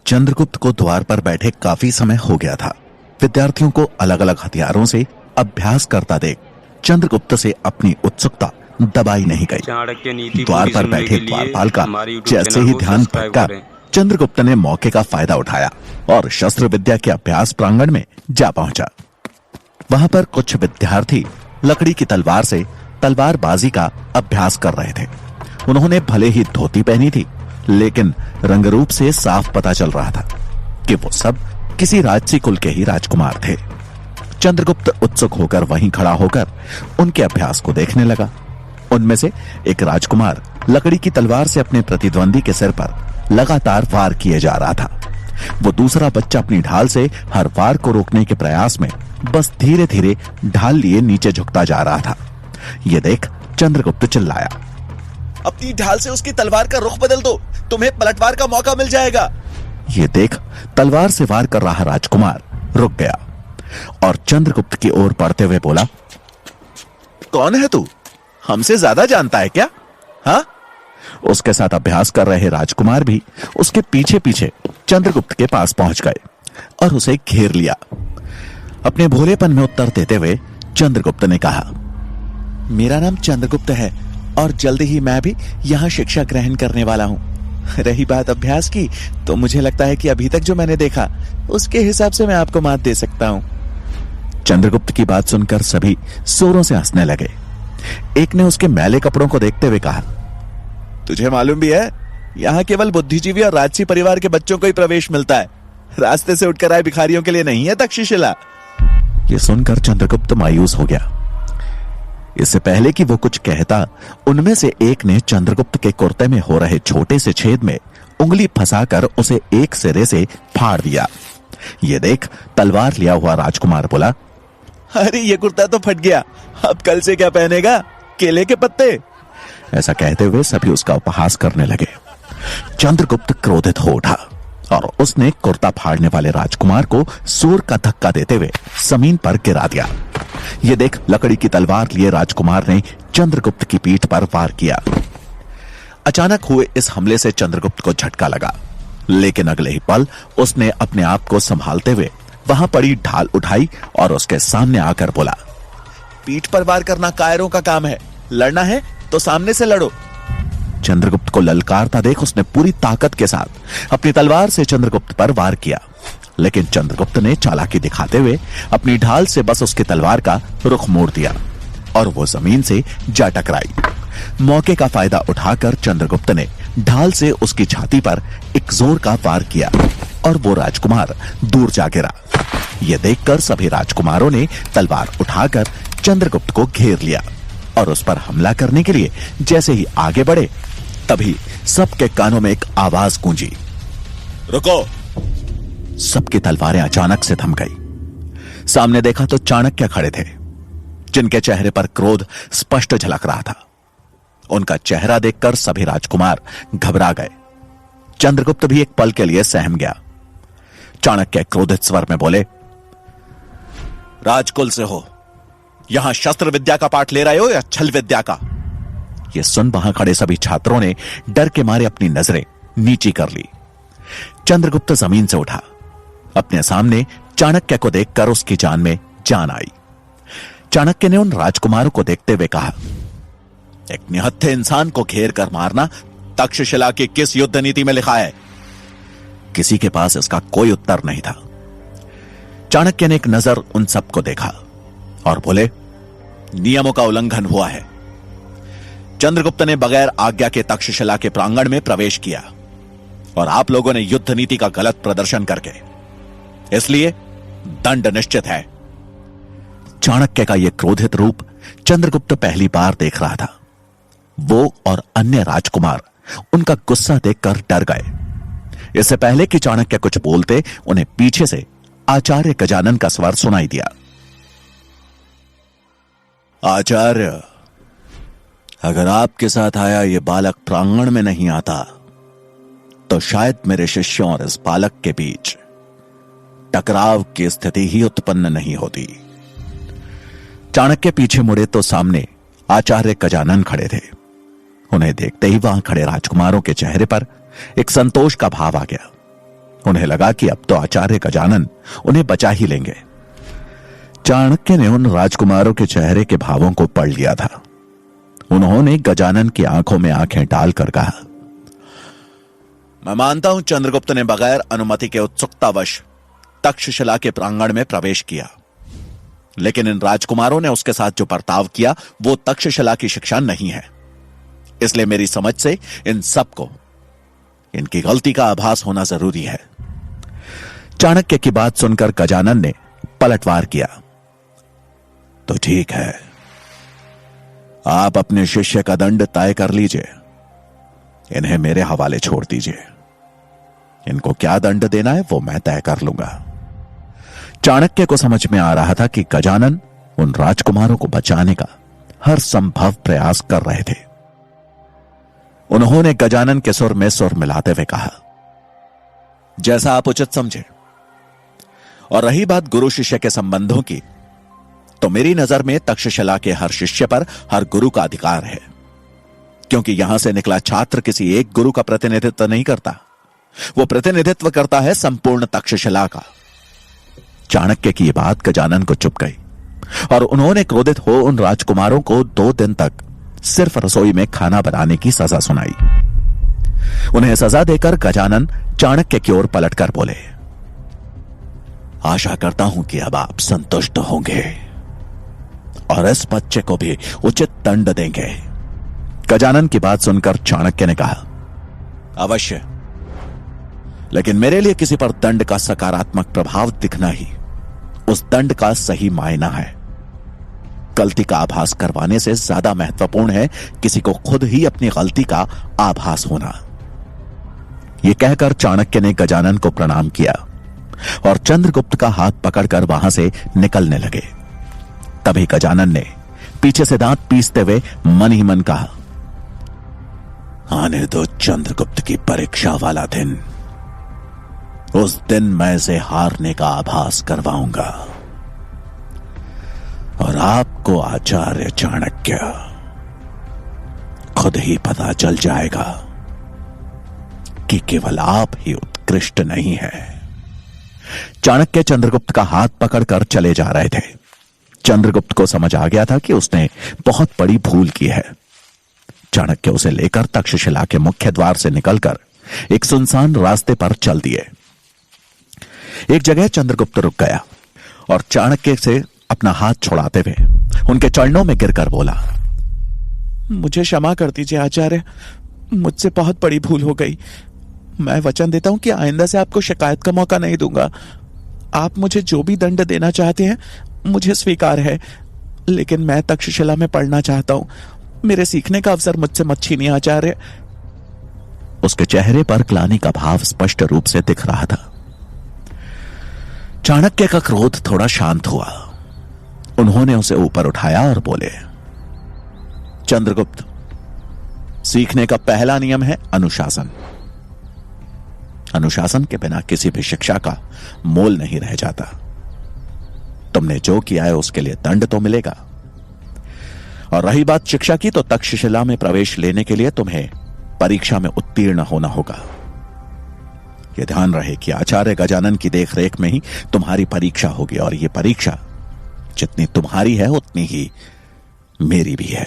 चंद्रगुप्त को द्वार पर बैठे काफी समय हो गया था। विद्यार्थियों को अलग अलग हथियारों से अभ्यास करता देख चंद्रगुप्त से अपनी उत्सुकता दबाई नहीं गई। द्वार पर बैठे द्वारपाल का जैसे ही ध्यान भटका, चंद्रगुप्त ने मौके का फायदा उठाया और शस्त्र विद्या के अभ्यास प्रांगण में जा पहुंचा। वहां पर कुछ विद्यार्थी लकड़ी की तलवार से तलवारबाजी का अभ्यास कर रहे थे। उन्होंने भले ही धोती पहनी थी, लेकिन रंगरूप से साफ पता चल रहा था कि वो सब किसी राजसी कुल के ही राजकुमार थे। चंद्रगुप्त उत्सुक होकर वहीं खड़ा होकर उनके अभ्यास को देखने लगा। उनमें से एक राजकुमार लकड़ी की तलवार से अपने प्रतिद्वंदी के सिर पर लगातार वार किए जा रहा था। वो दूसरा बच्चा अपनी ढाल से हर वार को रोकने के प्रयास में बस धीरे धीरे ढाल लिए नीचे झुकता जा रहा था। ये देख चंद्रगुप्त चिल्लाया, अपनी ढाल से उसकी तलवार का रुख बदल दो, तुम्हें पलटवार का मौका मिल जाएगा। ये देख तलवार से वार कर रहा राजकुमार रुक गया और चंद्रगुप्त की ओर बढ़ते हुए बोला, कौन है तू? हमसे ज्यादा जानता है क्या? हाँ? उसके साथ अभ्यास कर रहे राजकुमार भी उसके पीछे पीछे चंद्रगुप्त के पास पहुंच गए और उसे घेर लिया। अपने भोलेपन में उत्तर देते हुए चंद्रगुप्त ने कहा, मेरा नाम चंद्रगुप्त है और जल्दी ही मैं भी यहाँ शिक्षा ग्रहण करने वाला हूँ। रही बात अभ्यास की, तो मुझे लगता है कि अभी तक जो मैंने देखा उसके हिसाब से मैं आपको मात दे सकता हूँ। चंद्रगुप्त की बात सुनकर सभी जोरों से हंसने लगे। एक ने उसके मैले कपड़ों को देखते हुए कहा, तुझे मालूम भी है यहाँ केवल बुद्धिजीवी और राजसी परिवार के बच्चों को ही प्रवेश मिलता है, रास्ते से उठकर आए भिखारियों के लिए नहीं है तक्षशिला। यह सुनकर चंद्रगुप्त मायूस हो गया। इससे पहले कि वो कुछ कहता, उनमें से एक ने चंद्रगुप्त के कुर्ते में हो रहे छोटे से छेद में उंगली फंसाकर उसे एक सिरे से फाड़ दिया। ये देख तलवार लिया हुआ राजकुमार बोला, अरे ये कुर्ता तो फट गया, अब कल से क्या पहनेगा? केले के पत्ते। ऐसा कहते हुए सभी उसका उपहास करने लगे। चंद्रगुप्त क्रोधित हो उठा और उसने कुर्ता फाड़ने वाले राजकुमार को जोर का धक्का देते हुए जमीन पर गिरा दिया। ये देख लकड़ी की तलवार लिए राजकुमार ने चंद्रगुप्त की पीठ पर वार किया। अचानक हुए इस हमले से चंद्रगुप्त को झटका लगा, लेकिन अगले ही पल उसने अपने आप को संभालते हुए वहां पड़ी ढाल उठाई और उसके सामने आकर बोला, पीठ पर वार करना कायरों का काम है, लड़ना है तो सामने से लड़ो। चंद्रगुप्त को ललकारता देख उसने पूरी ताकत के साथ अपनी तलवार से चंद्रगुप्त पर वार किया, लेकिन चंद्रगुप्त ने चालाकी दिखाते हुए अपनी ढाल से बस उसकी तलवार का रुख मोड़ दिया और वो जमीन से जा टकराई। मौके का फायदा उठाकर चंद्रगुप्त ने ढाल से उसकी छाती पर एक जोर का वार किया और वो राजकुमार दूर जा गिरा। यह देखकर सभी राजकुमारों ने तलवार उठाकर चंद्रगुप्त को घेर लिया और उस पर हमला करने के लिए जैसे ही आगे बढ़े, तभी सबके कानों में एक आवाज गूंजी, रुको। सबकी तलवारें अचानक से थम गई। सामने देखा तो चाणक्य खड़े थे, जिनके चेहरे पर क्रोध स्पष्ट झलक रहा था। उनका चेहरा देखकर सभी राजकुमार घबरा गए। चंद्रगुप्त भी एक पल के लिए सहम गया। चाणक्य क्रोधित स्वर में बोले, राजकुल से हो, यहां शस्त्र विद्या का पाठ ले रहे हो या छल विद्या का? यह सुन वहां खड़े सभी छात्रों ने डर के मारे अपनी नजरें नीची कर ली। चंद्रगुप्त जमीन से उठा। अपने सामने चाणक्य को देखकर उसकी जान में जान आई। चाणक्य ने उन राजकुमारों को देखते हुए कहा, एक निहत्थे इंसान को घेर कर मारना तक्षशिला की किस युद्ध नीति में लिखा है? किसी के पास इसका कोई उत्तर नहीं था। चाणक्य ने एक नजर उन सबको देखा और बोले, नियमों का उल्लंघन हुआ है। चंद्रगुप्त ने बगैर आज्ञा के तक्षशिला के प्रांगण में प्रवेश किया और आप लोगों ने युद्ध नीति का गलत प्रदर्शन करके, इसलिए दंड निश्चित है। चाणक्य का यह क्रोधित रूप चंद्रगुप्त पहली बार देख रहा था। वो और अन्य राजकुमार उनका गुस्सा देखकर डर गए। इससे पहले कि चाणक्य कुछ बोलते, उन्हें पीछे से आचार्य गजानन का स्वर सुनाई दिया, आचार्य, अगर आपके साथ आया ये बालक प्रांगण में नहीं आता तो शायद मेरे शिष्यों और इस बालक के बीच टकराव की स्थिति ही उत्पन्न नहीं होती। चाणक्य पीछे मुड़े तो सामने आचार्य गजानन खड़े थे। उन्हें देखते ही वहां खड़े राजकुमारों के चेहरे पर एक संतोष का भाव आ गया। उन्हें लगा कि अब तो आचार्य गजानन उन्हें बचा ही लेंगे। चाणक्य ने उन राजकुमारों के चेहरे के भावों को पढ़ लिया था। उन्होंने गजानन की आंखों में आंखें डालकर कहा, मैं मानता हूं चंद्रगुप्त ने बगैर अनुमति के उत्सुकतावश तक्षशिला के प्रांगण में प्रवेश किया, लेकिन इन राजकुमारों ने उसके साथ जो बर्ताव किया वो तक्षशिला की शिक्षा नहीं है। इसलिए मेरी समझ से इन सबको इनकी गलती का आभास होना जरूरी है। चाणक्य की बात सुनकर गजानन ने पलटवार किया, तो ठीक है, आप अपने शिष्य का दंड तय कर लीजिए, इन्हें मेरे हवाले छोड़ दीजिए। इनको क्या दंड देना है वो मैं तय कर लूंगा। चाणक्य को समझ में आ रहा था कि गजानन उन राजकुमारों को बचाने का हर संभव प्रयास कर रहे थे। उन्होंने गजानन के सुर में सुर मिलाते हुए कहा, जैसा आप उचित समझे। और रही बात गुरु शिष्य के संबंधों की, तो मेरी नजर में तक्षशिला के हर शिष्य पर हर गुरु का अधिकार है, क्योंकि यहां से निकला छात्र किसी एक गुरु का प्रतिनिधित्व नहीं करता, वो प्रतिनिधित्व करता है संपूर्ण तक्षशिला का। चाणक्य की यह बात गजानन को चुप गई और उन्होंने क्रोधित हो उन राजकुमारों को 2 दिन तक सिर्फ रसोई में खाना बनाने की सजा सुनाई। उन्हें सजा देकर गजानन चाणक्य की ओर पलटकर बोले, आशा करता हूं कि अब आप संतुष्ट होंगे और इस बच्चे को भी उचित दंड देंगे। गजानन की बात सुनकर चाणक्य ने कहा, अवश्य, लेकिन मेरे लिए किसी पर दंड का सकारात्मक प्रभाव दिखना ही उस दंड का सही मायना है। गलती का आभास करवाने से ज्यादा महत्वपूर्ण है किसी को खुद ही अपनी गलती का आभास होना। यह कहकर चाणक्य ने गजानन को प्रणाम किया और चंद्रगुप्त का हाथ पकड़कर वहां से निकलने लगे। तभी गजानन ने पीछे से दांत पीसते हुए मन ही मन कहा, आने दो चंद्रगुप्त की परीक्षा वाला दिन। उस दिन मैं इसे हारने का आभास करवाऊंगा और आपको आचार्य चाणक्य खुद ही पता चल जाएगा कि केवल आप ही उत्कृष्ट नहीं है। चाणक्य चंद्रगुप्त का हाथ पकड़कर चले जा रहे थे। चंद्रगुप्त को समझ आ गया था कि उसने बहुत बड़ी भूल की है। चाणक्य उसे लेकर तक्षशिला के मुख्य द्वार से निकलकर एक सुनसान रास्ते पर चल दिए। एक जगह चंद्रगुप्त रुक गया और चाणक्य से अपना हाथ छुड़ाते हुए उनके चरणों में गिरकर बोला, मुझे क्षमा कर दीजिए आचार्य, मुझसे बहुत बड़ी भूल हो गई। मैं वचन देता हूं कि आइंदा से आपको शिकायत का मौका नहीं दूंगा। आप मुझे जो भी दंड देना चाहते हैं मुझे स्वीकार है, लेकिन मैं तक्षशिला में पढ़ना चाहता हूं। मेरे सीखने का अवसर मुझसे मत छीनिए आचार्य। उसके चेहरे पर ग्लानि का भाव स्पष्ट रूप से दिख रहा था। चाणक्य का क्रोध थोड़ा शांत हुआ। उन्होंने उसे ऊपर उठाया और बोले, चंद्रगुप्त, सीखने का पहला नियम है अनुशासन। अनुशासन के बिना किसी भी शिक्षा का मोल नहीं रह जाता। तुमने जो किया है उसके लिए दंड तो मिलेगा। और रही बात शिक्षा की, तो तक्षशिला में प्रवेश लेने के लिए तुम्हें परीक्षा में उत्तीर्ण होना होगा। यह ध्यान रहे कि आचार्य गजानन की देखरेख में ही तुम्हारी परीक्षा होगी, और यह परीक्षा जितनी तुम्हारी है उतनी ही मेरी भी है।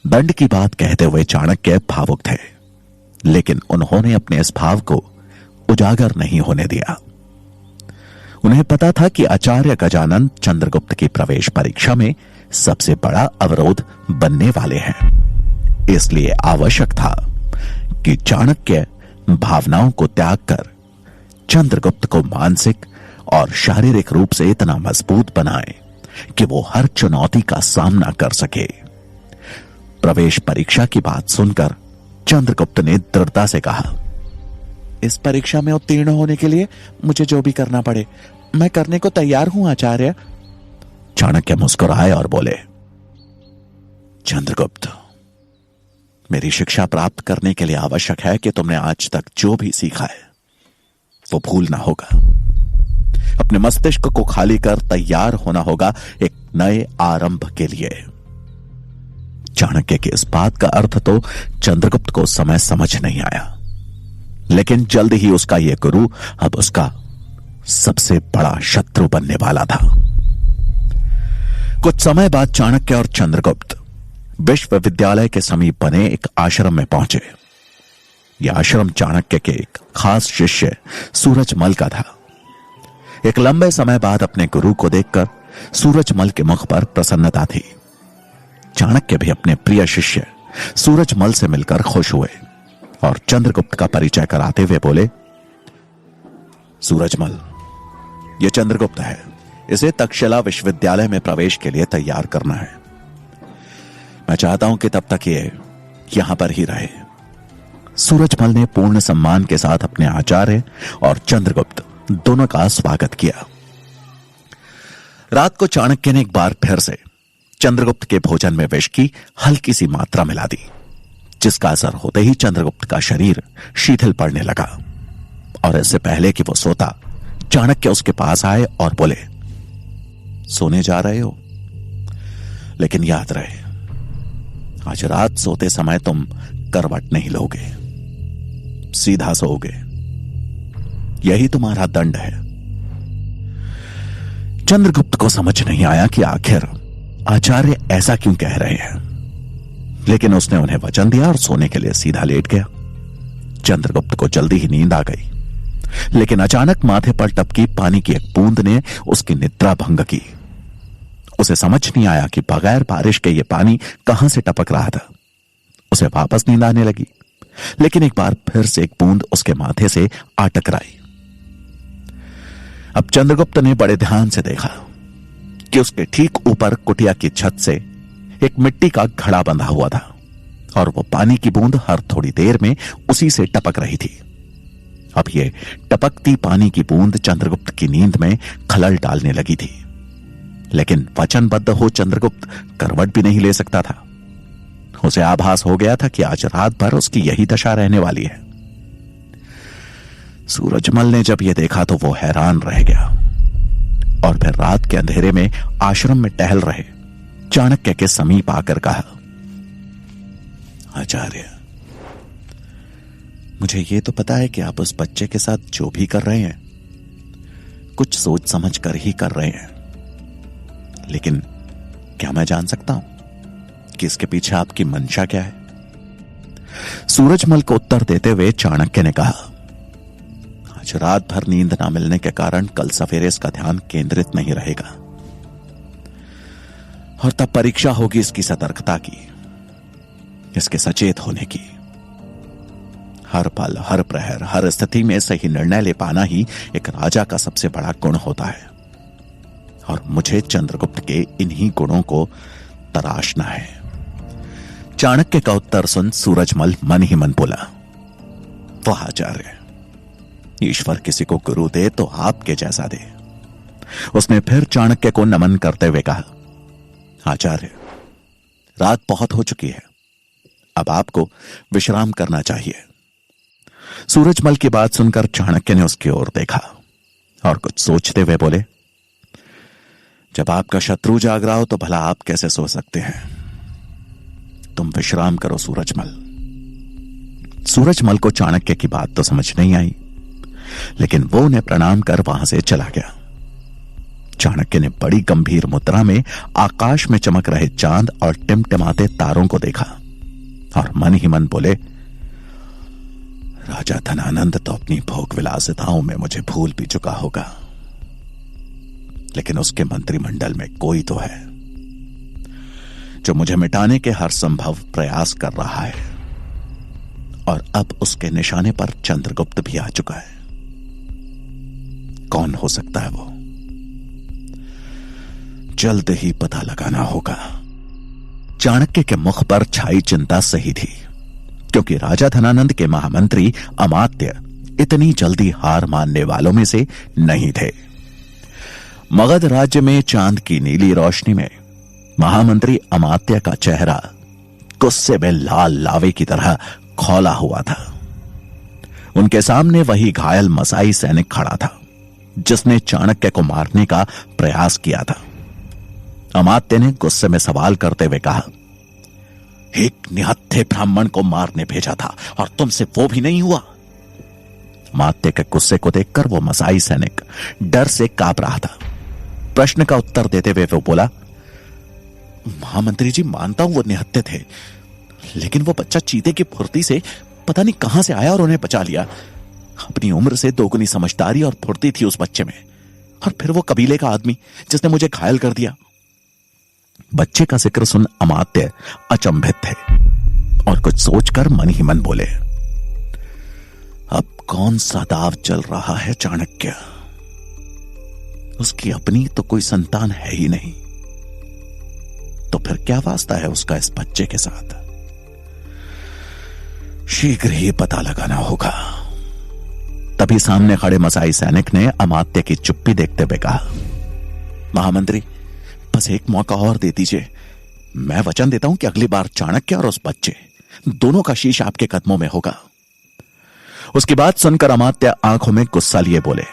दंड की बात कहते हुए चाणक्य भावुक थे, लेकिन उन्होंने अपने इस भाव को उजागर नहीं होने दिया। उन्हें पता था कि आचार्य गजानन चंद्रगुप्त की प्रवेश परीक्षा में सबसे बड़ा अवरोध बनने वाले हैं। इसलिए आवश्यक था कि चाणक्य भावनाओं को त्याग कर चंद्रगुप्त को मानसिक और शारीरिक रूप से इतना मजबूत बनाए कि वो हर चुनौती का सामना कर सके। प्रवेश परीक्षा की बात सुनकर चंद्रगुप्त ने दृढ़ता से कहा, इस परीक्षा में उत्तीर्ण होने के लिए मुझे जो भी करना पड़े मैं करने को तैयार हूं आचार्य। चाणक्य मुस्कुराए और बोले, चंद्रगुप्त, मेरी शिक्षा प्राप्त करने के लिए आवश्यक है कि तुमने आज तक जो भी सीखा है वो भूलना होगा। अपने मस्तिष्क को खाली कर तैयार होना होगा एक नए आरंभ के लिए। चाणक्य की इस बात का अर्थ तो चंद्रगुप्त को उस समय समझ नहीं आया, लेकिन जल्द ही उसका यह गुरु अब उसका सबसे बड़ा शत्रु बनने वाला था। कुछ समय बाद चाणक्य और चंद्रगुप्त विश्वविद्यालय के समीप बने एक आश्रम में पहुंचे। यह आश्रम चाणक्य के एक खास शिष्य सूरजमल का था। एक लंबे समय बाद अपने गुरु को देखकर सूरजमल के मुख पर प्रसन्नता थी। चाणक्य भी अपने प्रिय शिष्य सूरजमल से मिलकर खुश हुए और चंद्रगुप्त का परिचय कराते हुए बोले, सूरजमल, यह चंद्रगुप्त है। इसे तक्षशिला विश्वविद्यालय में प्रवेश के लिए तैयार करना है। मैं चाहता हूं कि तब तक ये यहां पर ही रहे। सूरजमल ने पूर्ण सम्मान के साथ अपने आचार्य और चंद्रगुप्त दोनों का स्वागत किया। रात को चाणक्य ने एक बार फिर से चंद्रगुप्त के भोजन में विष की हल्की सी मात्रा मिला दी, जिसका असर होते ही चंद्रगुप्त का शरीर शिथिल पड़ने लगा। और इससे पहले कि वो सोता, चाणक्य उसके पास आए और बोले, सोने जा रहे हो? लेकिन याद रहे, आज रात सोते समय तुम करवट नहीं लोगे, सीधा सोओगे। यही तुम्हारा दंड है। चंद्रगुप्त को समझ नहीं आया कि आखिर आचार्य ऐसा क्यों कह रहे हैं, लेकिन उसने उन्हें वचन दिया और सोने के लिए सीधा लेट गया। चंद्रगुप्त को जल्दी ही नींद आ गई, लेकिन अचानक माथे पर टपकी पानी की एक बूंद ने उसकी निद्रा भंग की। उसे समझ नहीं आया कि बगैर बारिश के ये पानी कहां से टपक रहा था। उसे वापस नींद आने लगी, लेकिन एक बार फिर से एक बूंद उसके माथे से आ टकराई। अब चंद्रगुप्त ने बड़े ध्यान से देखा कि उसके ठीक ऊपर कुटिया की छत से एक मिट्टी का घड़ा बंधा हुआ था और वो पानी की बूंद हर थोड़ी देर में उसी से टपक रही थी। अब ये टपकती पानी की बूंद चंद्रगुप्त की नींद में खलल डालने लगी थी, लेकिन वचनबद्ध हो चंद्रगुप्त करवट भी नहीं ले सकता था। उसे आभास हो गया था कि आज रात भर उसकी यही दशा रहने वाली है। सूरजमल ने जब यह देखा तो वो हैरान रह गया और फिर रात के अंधेरे में आश्रम में टहल रहे चाणक्य के समीप आकर कहा, आचार्य, मुझे यह तो पता है कि आप उस बच्चे के साथ जो भी कर रहे हैं कुछ सोच समझ कर ही कर रहे हैं, लेकिन क्या मैं जान सकता हूं कि इसके पीछे आपकी मंशा क्या है? सूरजमल को उत्तर देते हुए चाणक्य ने कहा, आज रात भर नींद ना मिलने के कारण कल सवेरे इसका ध्यान केंद्रित नहीं रहेगा और तब परीक्षा होगी इसकी सतर्कता की, इसके सचेत होने की। हर पल, हर प्रहर, हर स्थिति में सही निर्णय ले पाना ही एक राजा का सबसे बड़ा गुण होता है और मुझे चंद्रगुप्त के इन्हीं गुणों को तराशना है। चाणक्य का उत्तर सुन सूरजमल मन ही मन बोला, वाह आचार्य, ईश्वर किसी को गुरु दे तो आपके जैसा दे। उसने फिर चाणक्य को नमन करते हुए कहा, आचार्य, रात बहुत हो चुकी है, अब आपको विश्राम करना चाहिए। सूरजमल की बात सुनकर चाणक्य ने उसकी ओर देखा और कुछ सोचते हुए बोले, जब आपका शत्रु जाग रहा हो तो भला आप कैसे सो सकते हैं? तुम विश्राम करो सूरजमल। सूरजमल को चाणक्य की बात तो समझ नहीं आई, लेकिन वो उन्हें प्रणाम कर वहां से चला गया। चाणक्य ने बड़ी गंभीर मुद्रा में आकाश में चमक रहे चांद और टिमटिमाते तारों को देखा और मन ही मन बोले, राजा धनानंद तो अपनी भोग विलासिताओं में मुझे भूल भी चुका होगा, लेकिन उसके मंत्रिमंडल में कोई तो है जो मुझे मिटाने के हर संभव प्रयास कर रहा है और अब उसके निशाने पर चंद्रगुप्त भी आ चुका है। कौन हो सकता है वो? जल्द ही पता लगाना होगा। चाणक्य के मुख पर छाई चिंता सही थी, क्योंकि राजा धनानंद के महामंत्री अमात्य इतनी जल्दी हार मानने वालों में से नहीं थे। मगध राज्य में चांद की नीली रोशनी में महामंत्री अमात्य का चेहरा गुस्से में लाल लावे की तरह खौला हुआ था। उनके सामने वही घायल मसाई सैनिक खड़ा था जिसने चाणक्य को मारने का प्रयास किया था। अमात्य ने गुस्से में सवाल करते हुए कहा, एक निहत्थे ब्राह्मण को मारने भेजा था और तुमसे वो भी नहीं हुआ? अमात्य के गुस्से को देखकर वो मसाई सैनिक डर से कांप रहा था। प्रश्न का उत्तर देते हुए वो बोला, महामंत्री जी, मानता हूं वो निहत्थे थे, लेकिन वो बच्चा चीते की फुर्ती से पता नहीं कहां से आया और उन्हें बचा लिया। अपनी उम्र से दोगुनी समझदारी और फुर्ती थी उस बच्चे में, और फिर वो कबीले का आदमी जिसने मुझे घायल कर दिया। बच्चे का जिक्र सुन अमात्य अचंभित थे और कुछ सोचकर मन ही मन बोले, अब कौन सा दाव चल रहा है चाणक्य? उसकी अपनी तो कोई संतान है ही नहीं, तो फिर क्या वास्ता है उसका इस बच्चे के साथ? शीघ्र ही पता लगाना होगा। तभी सामने खड़े मसाई सैनिक ने अमात्य की चुप्पी देखते हुए कहा, महामंत्री, बस एक मौका और दे दीजिए। मैं वचन देता हूं कि अगली बार चाणक्य और उस बच्चे दोनों का शीश आपके कदमों में होगा। उसकी बात सुनकर अमात्य आंखों में गुस्सा लिए बोले,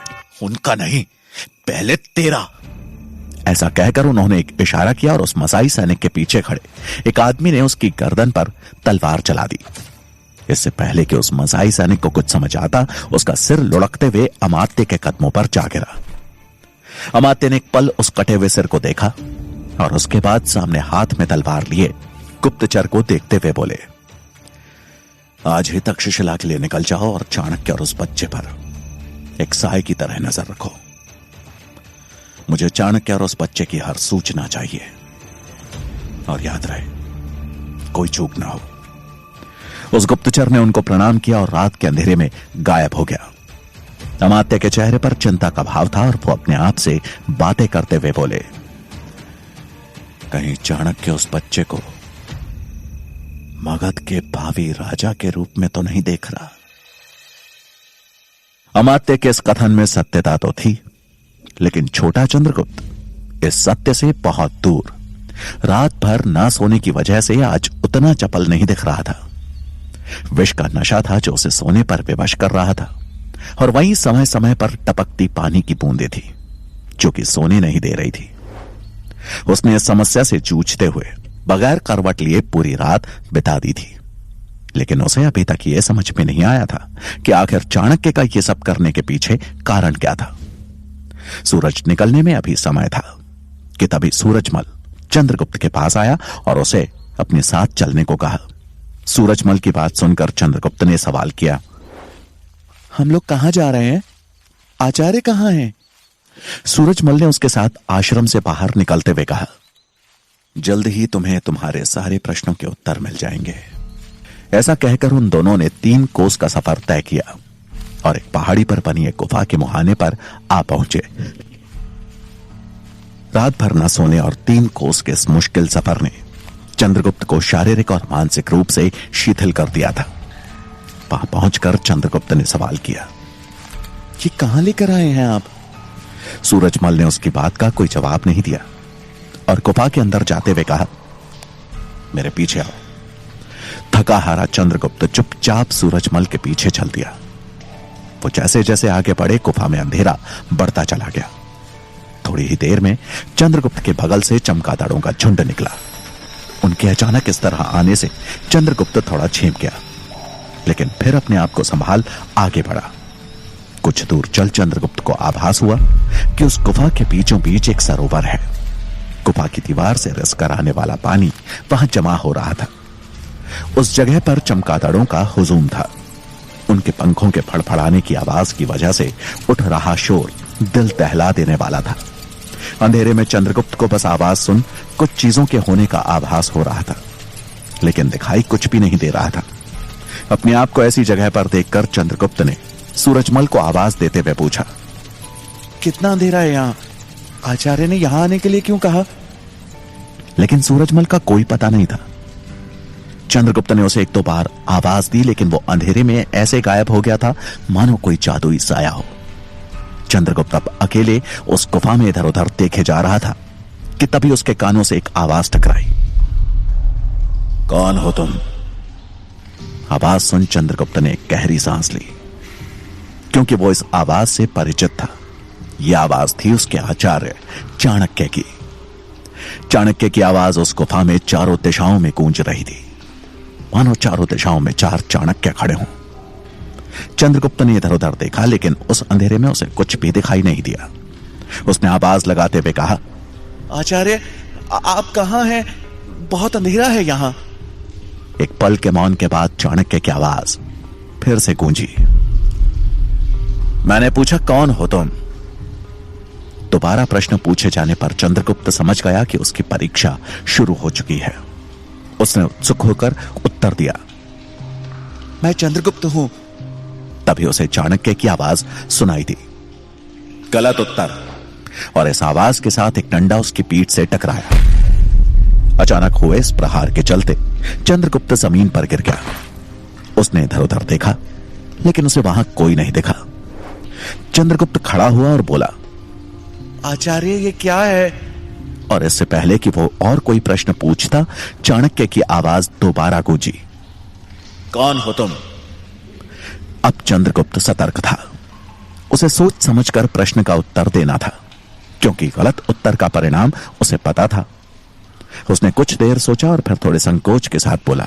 उनका नहीं, पहले तेरा। ऐसा कहकर उन्होंने एक इशारा किया और उस मसाई सैनिक के पीछे खड़े एक आदमी ने उसकी गर्दन पर तलवार चला दी। इससे पहले कि उस मसाई सैनिक को कुछ समझ आता, उसका सिर लुढ़कते हुए अमात्य के कदमों पर जा गिरा। अमात्य ने एक पल उस कटे हुए सिर को देखा और उसके बाद सामने हाथ में तलवार लिए गुप्तचर को देखते हुए बोले, आज ही तक्षशिला के लिए निकल जाओ और चाणक्य और उस बच्चे पर एक साए की तरह नजर रखो। मुझे चाणक्य और उस बच्चे की हर सूचना चाहिए, और याद रहे कोई चूक ना हो। उस गुप्तचर ने उनको प्रणाम किया और रात के अंधेरे में गायब हो गया। अमात्य के चेहरे पर चिंता का भाव था और वो अपने आप से बातें करते हुए बोले, कहीं चाणक्य उस बच्चे को मगध के भावी राजा के रूप में तो नहीं देख रहा। अमात्य के इस कथन में सत्यता तो थी, लेकिन छोटा चंद्रगुप्त इस सत्य से बहुत दूर। रात भर ना सोने की वजह से आज उतना चपल नहीं दिख रहा था। विष का नशा था जो उसे सोने पर विवश कर रहा था, और वहीं समय समय पर टपकती पानी की बूंदें थी जो कि सोने नहीं दे रही थी। उसने इस समस्या से जूझते हुए बगैर करवट लिए पूरी रात बिता दी थी, लेकिन उसे अभी तक यह समझ में नहीं आया था कि आखिर चाणक्य का यह सब करने के पीछे कारण क्या था। सूरज निकलने में अभी समय था कि तभी सूरजमल चंद्रगुप्त के पास आया और उसे अपने साथ चलने को कहा। सूरजमल की बात सुनकर चंद्रगुप्त ने सवाल किया, हम लोग कहां जा रहे हैं? आचार्य कहां हैं? सूरजमल ने उसके साथ आश्रम से बाहर निकलते हुए कहा, जल्द ही तुम्हें तुम्हारे सारे प्रश्नों के उत्तर मिल जाएंगे। ऐसा कहकर उन दोनों ने 3 कोस का सफर तय किया और एक पहाड़ी पर बनी एक गुफा के मुहाने पर आ पहुंचे। रात भर न सोने और 3 कोस के इस मुश्किल सफर ने चंद्रगुप्त को शारीरिक और मानसिक रूप से शिथिल कर दिया था। वहां पहुंचकर चंद्रगुप्त ने सवाल किया, ये कहां लेकर आए हैं आप? सूरजमल ने उसकी बात का कोई जवाब नहीं दिया और गुफा के अंदर जाते हुए कहा, मेरे पीछे आओ। थका हारा चंद्रगुप्त चुपचाप सूरजमल के पीछे चल दिया। वो जैसे जैसे आगे बढ़े गुफा में अंधेरा बढ़ता चला गया। थोड़ी ही देर में चंद्रगुप्त के बगल से चमगादड़ों का झुंड निकला। उनके अचानक इस तरह आने से चंद्रगुप्त थोड़ा छिप गया, लेकिन फिर अपने आप को संभाल आगे बढ़ा। कुछ दूर चल चंद्रगुप्त को आभास हुआ कि उस गुफा के बीचों बीच एक सरोवर है। गुफा की दीवार से रिस कर आने वाला पानी वहां जमा हो रहा था। उस जगह पर चमगादड़ों का हुजूम था। उनके पंखों के फड़फड़ाने की आवाज की वजह से उठ रहा शोर दिल दहला देने वाला था। अंधेरे में चंद्रगुप्त को बस आवाज सुन कुछ चीजों के होने का आभास हो रहा था, लेकिन दिखाई कुछ भी नहीं दे रहा था। अपने आप को ऐसी जगह पर देखकर चंद्रगुप्त ने सूरजमल को आवाज देते हुए पूछा, कितना अंधेरा है यहां? आचार्य ने यहां आने के लिए क्यों कहा? लेकिन सूरजमल का कोई पता नहीं था। चंद्रगुप्त ने उसे 1-2 बार आवाज दी, लेकिन वो अंधेरे में ऐसे गायब हो गया था मानो कोई जादुई साया हो। चंद्रगुप्त अब अकेले उस गुफा में इधर उधर देखे जा रहा था कि तभी उसके कानों से एक आवाज टकराई। कौन हो तुम? आवाज सुन चंद्रगुप्त ने एक गहरी सांस ली, क्योंकि वो इस आवाज से परिचित था। यह आवाज थी उसके आचार्य चाणक्य की। चाणक्य की आवाज उस गुफा में चारों दिशाओं में गूंज रही थी, मानो चारों दिशाओं में 4 चाणक्य खड़े हों। चंद्रगुप्त ने इधर उधर देखा, लेकिन उस अंधेरे में उसे कुछ भी दिखाई नहीं दिया। उसने आवाज लगाते हुए कहा, आचार्य, आप कहां हैं? बहुत अंधेरा है यहां। एक पल के मौन के बाद चाणक्य की आवाज फिर से गूंजी। मैंने पूछा, कौन हो तुम? दोबारा प्रश्न पूछे जाने पर चंद्रगुप्त समझ गया कि उसकी परीक्षा शुरू हो चुकी है। उसने उत्सुक होकर उत्तर दिया, मैं चंद्रगुप्त हूं। तभी उसे चाणक्य की आवाज सुनाई दी, गलत उत्तर। और इस आवाज के साथ एक डंडा उसकी पीठ से टकराया। अचानक हुए इस प्रहार के चलते चंद्रगुप्त जमीन पर गिर गया। उसने इधर उधर देखा, लेकिन उसे वहां कोई नहीं दिखा। चंद्रगुप्त खड़ा हुआ और बोला, आचार्य, ये क्या है? और इससे पहले कि वो और कोई प्रश्न पूछता, चाणक्य की आवाज दोबारा गूंजी, कौन हो तुम? अब चंद्रगुप्त सतर्क था। उसे सोच समझकर प्रश्न का उत्तर देना था, क्योंकि गलत उत्तर का परिणाम उसे पता था। उसने कुछ देर सोचा और फिर थोड़े संकोच के साथ बोला,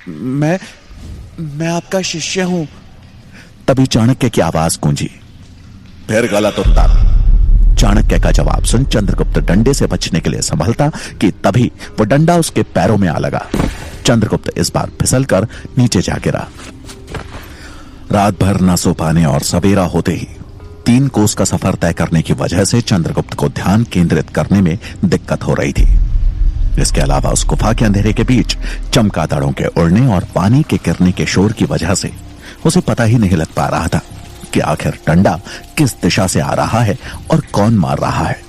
मैं आपका शिष्य हूं। तभी चाणक्य की आवाज गूंजी, फिर गलत उत्तर। चाणक्य का जवाब सुन चंद्रगुप्त डंडे से बचने के लिए संभलता कि तभी वो डंडा उसके पैरों में आ लगा। चंद्रगुप्त इस बार फिसलकर नीचे जा गिरा। रात भर न सो पाने और सवेरा होते ही 3 कोस का सफर तय करने की वजह से चंद्रगुप्त को ध्यान केंद्रित करने में दिक्कत हो रही थी। इसके अलावा उस गुफा के अंधेरे के बीच चमगादड़ों के उड़ने और पानी के गिरने के शोर की वजह से उसे पता ही नहीं लग पा रहा था कि आखिर डंडा किस दिशा से आ रहा है और कौन मार रहा है।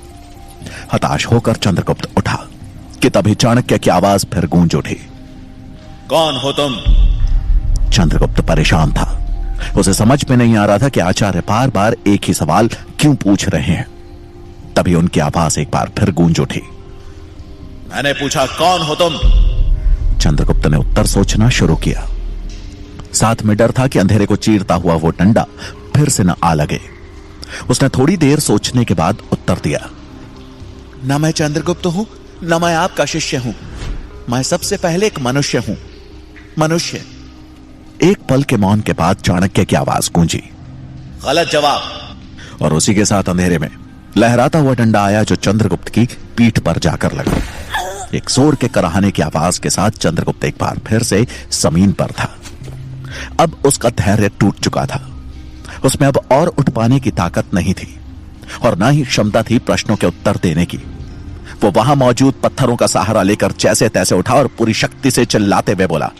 हताश होकर चंद्रगुप्त उठा कि तभी चाणक्य की आवाज फिर गूंज उठी, कौन हो तुम? चंद्रगुप्त परेशान था। उसे समझ में नहीं आ रहा था कि आचार्य बार बार एक ही सवाल क्यों पूछ रहे हैं। तभी उनकी आवाज एक बार फिर गूंज उठी, मैंने पूछा, कौन हो तुम? चंद्रगुप्त ने उत्तर सोचना शुरू किया। साथ में डर था कि अंधेरे को चीरता हुआ वो डंडा फिर से न आ लगे। उसने थोड़ी देर सोचने के बाद उत्तर दिया, न मैं चंद्रगुप्त हूं, न मैं आपका शिष्य हूं। मैं सबसे पहले एक मनुष्य हूं। मनुष्य। एक पल के मौन के बाद चाणक्य की आवाज गूंजी, गलत जवाब। और उसी के साथ अंधेरे में लहराता हुआ डंडा आया जो चंद्रगुप्त की पीठ पर जाकर लगा। एक जोर के कराहने की आवाज के साथ चंद्रगुप्त एक बार फिर से जमीन पर था। अब उसका धैर्य टूट चुका था। उसमें अब और उठ पाने की ताकत नहीं थी और ना ही क्षमता थी प्रश्नों के उत्तर देने की। वो वहां मौजूद पत्थरों का सहारा लेकर जैसे तैसे उठा और पूरी शक्ति से चिल्लाते हुए बोला,